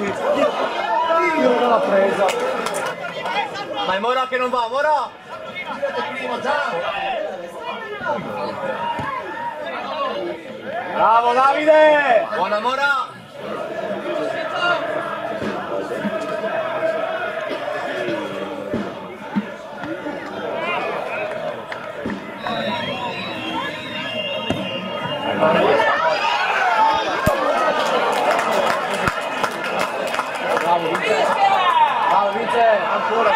Io non l'ho presa. Ma è Mora che non va, Mora! Bravo Davide! Buona Mora! Bravo Vince! Bravo Vince! Ancora!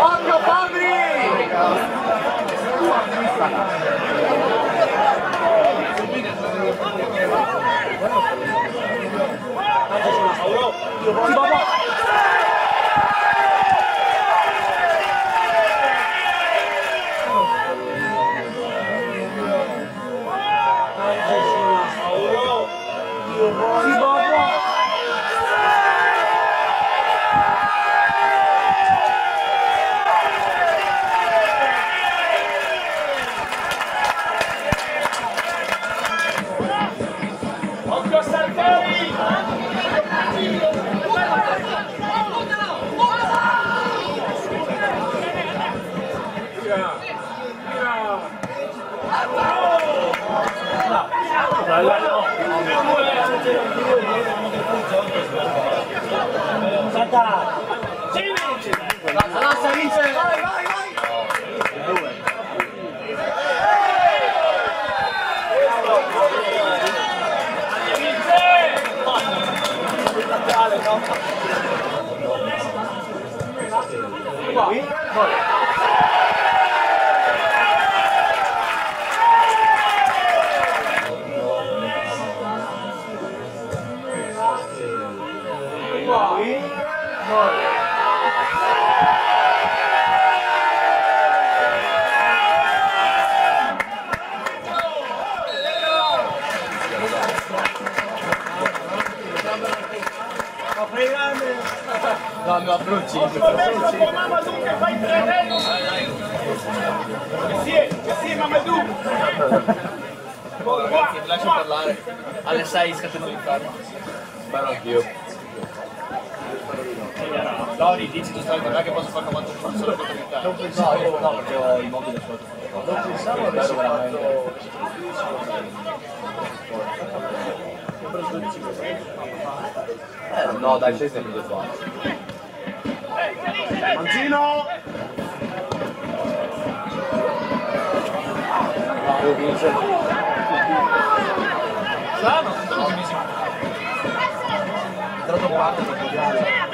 Occhio Fabri! Lascia Vince! Vai, vai, vai! No, no, bruci. Mamadou che fa i 3 Sì, Mamadou. Ragazzi, mi lascio parlare. Alle 6 scateno l'inferno. Spero anch'io. Lori, dici tu stai con me che posso fare 90 punti solo contro l'Italia? Non pensavo, no, perché ho i mobili sotto. Non pensavo avessi fatto... no, dai, sei sempre qua. Mancino! Bravo, Vince. Strano, sono ultimissimo. Tratto parte, troppo grande.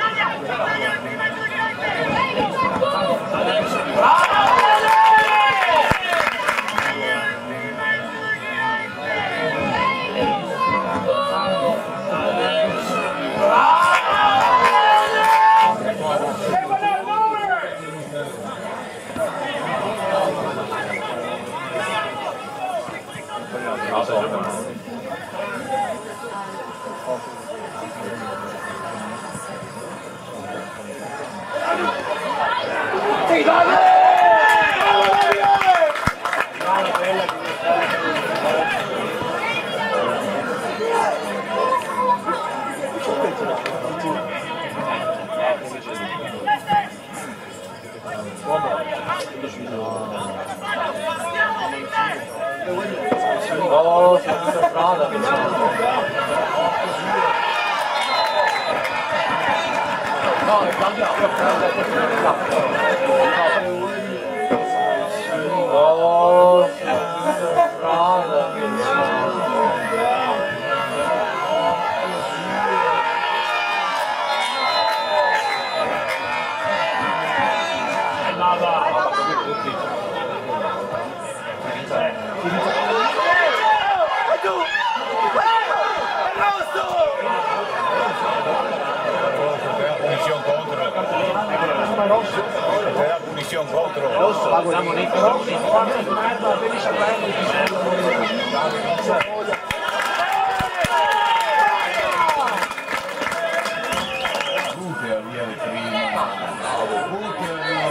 Oh, c'è questa strada. No, è cambiato. Oh, c'è questa strada. rosso. Te da punición contro. Rosso, siamo nei corsi. Butela via di prima. Butela via.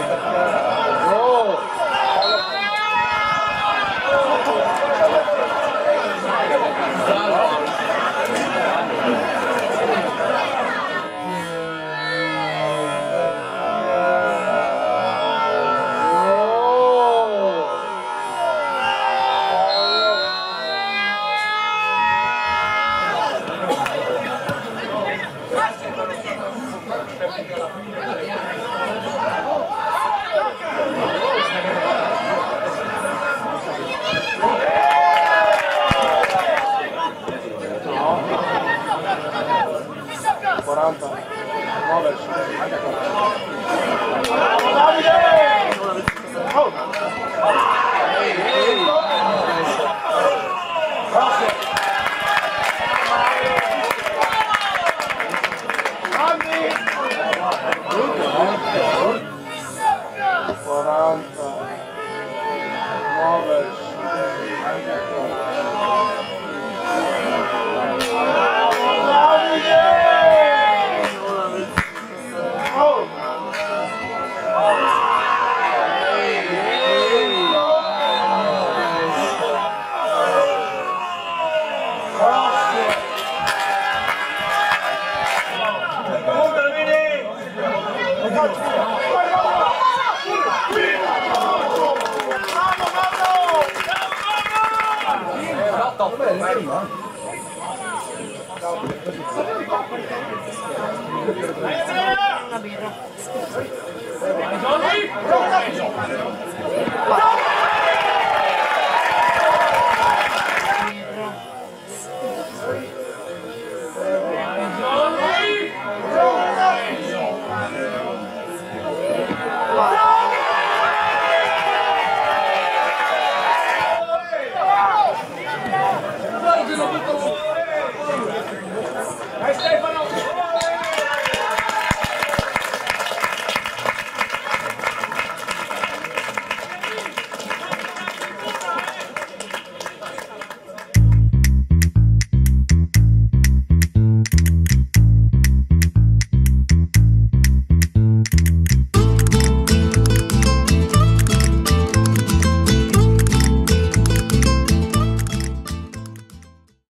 Una birra.